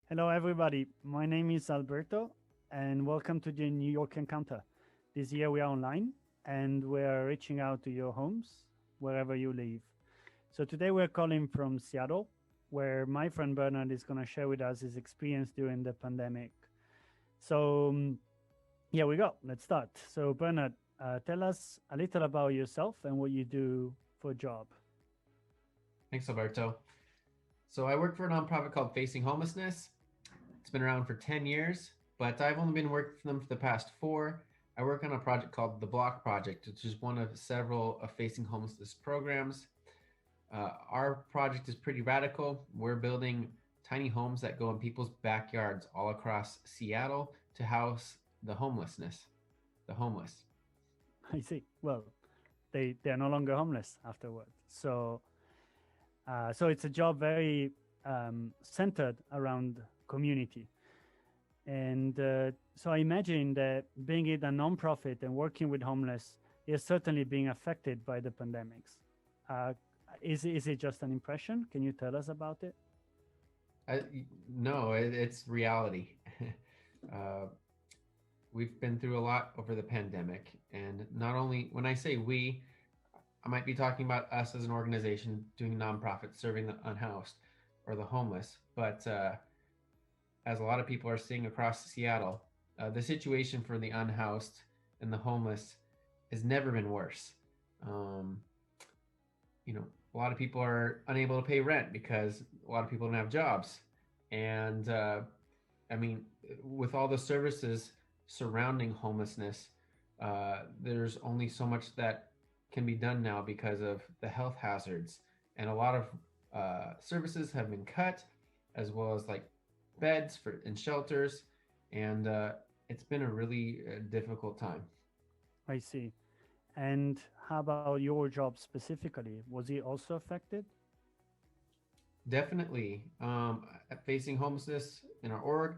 Hello, everybody. My name is Alberto, and welcome to the New York Encounter. This year we are online and we're reaching out to your homes wherever you live. So today we're calling from Seattle, where my friend Bernard is going to share with us his experience during the pandemic. So, here we go. Let's start. So, Bernard, tell us a little about yourself and what you do for a job. Thanks, Alberto. So I work for a nonprofit called Facing Homelessness. It's been around for 10 years, but I've only been working for them for the past four. I work on a project called the Block Project, which is one of several of Facing Homelessness programs. Our project is pretty radical. We're building tiny homes that go in people's backyards all across Seattle to house the homeless. I see. Well, they are no longer homeless afterwards. So it's a job very centered around community. And so I imagine that being it a nonprofit and working with homeless is certainly being affected by the pandemics. Uh, is it just an impression? Can you tell us about it? I, no, it's reality. uh, we've been through a lot over the pandemic, and not only when I say we, I might be talking about us as an organization doing nonprofit serving the unhoused or the homeless, but as a lot of people are seeing across Seattle, the situation for the unhoused and the homeless has never been worse. Um, a lot of people are unable to pay rent because a lot of people don't have jobs, and I mean, with all the services surrounding homelessness, there's only so much that can be done now because of the health hazards, and a lot of services have been cut, as well as like beds for in shelters, and it's been a really difficult time. I see. And how about your job specifically? Was it also affected? Definitely, facing homelessness in our org,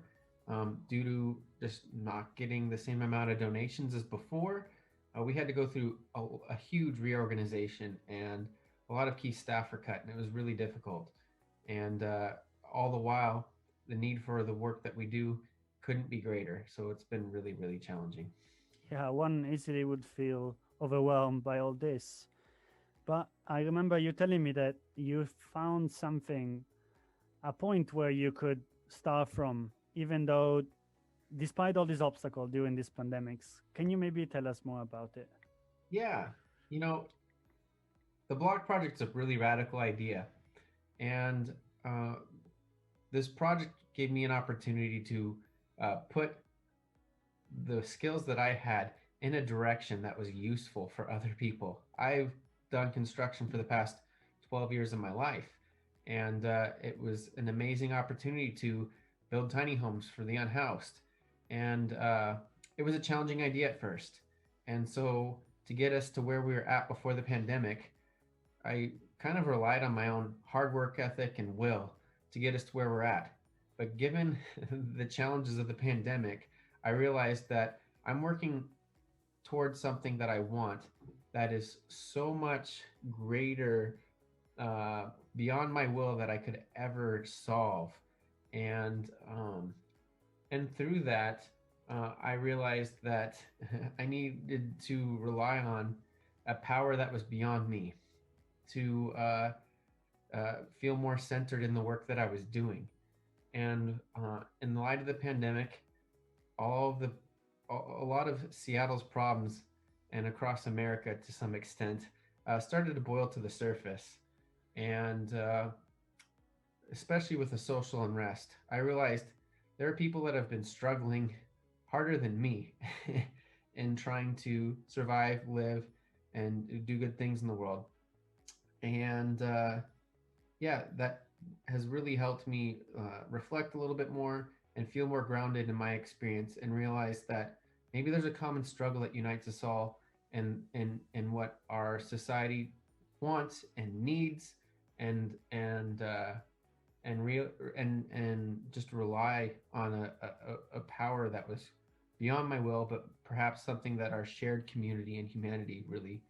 due to just not getting the same amount of donations as before, we had to go through a huge reorganization, and a lot of key staff were cut, and it was really difficult. And all the while, the need for the work that we do couldn't be greater. So it's been really, really challenging. Yeah, one easily would feel overwhelmed by all this. But I remember you telling me that you found something, a point where you could start from, even though despite all these obstacles during these pandemics. Can you maybe tell us more about it? Yeah, you know, the block project's a really radical idea, and uh, this project gave me an opportunity to put the skills that I had in a direction that was useful for other people. I've done construction for the past 12 years of my life, and it was an amazing opportunity to build tiny homes for the unhoused. And it was a challenging idea at first. And so, to get us to where we were at before the pandemic, I kind of relied on my own hard work ethic and will to get us to where we're at. But given the challenges of the pandemic, I realized that I'm working towards something that I want that is so much greater, beyond my will, that I could ever solve. And through that, I realized that I needed to rely on a power that was beyond me to feel more centered in the work that I was doing. And in the light of the pandemic, all of the a lot of Seattle's problems and across America to some extent started to boil to the surface, and especially with the social unrest, I realized there are people that have been struggling harder than me in trying to survive, live, and do good things in the world. And yeah, that has really helped me reflect a little bit more and feel more grounded in my experience and realize that maybe there's a common struggle that unites us all and what our society wants and needs and and real and just rely on a power that was beyond my will, but perhaps something that our shared community and humanity really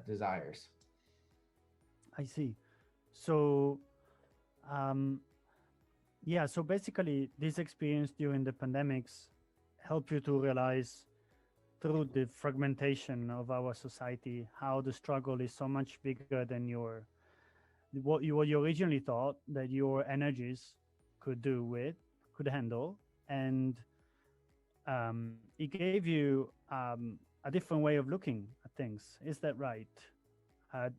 desires. I see. So, um, Yeah, so basically, this experience during the pandemics help you to realize through the fragmentation of our society how the struggle is so much bigger than your what you originally thought that your energies could do with could handle, and it gave you a different way of looking at things. Is that right?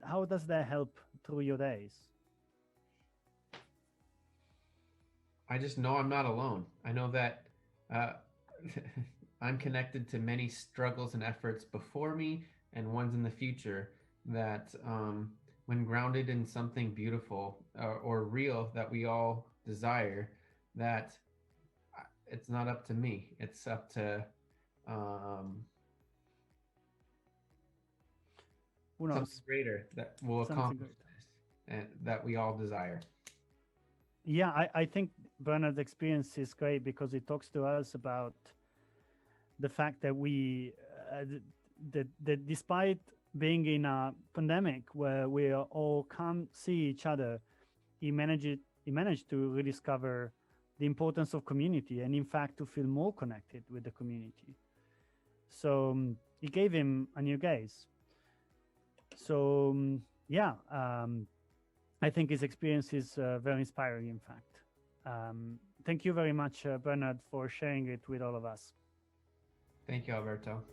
How does that help through your days? I just know I'm not alone. I know that uh, I'm connected to many struggles and efforts before me and ones in the future that, when grounded in something beautiful or real that we all desire, that it's not up to me. It's up to um, Who something knows? greater that will Something accomplish great. this and that we all desire. Yeah, I think Bernard's experience is great because it talks to us about the fact that that despite being in a pandemic where we all can't see each other, he managed to rediscover the importance of community and in fact to feel more connected with the community. So it gave him a new gaze. So yeah, I think his experience is very inspiring. In fact, thank you very much, Bernard, for sharing it with all of us. Thank you, Alberto.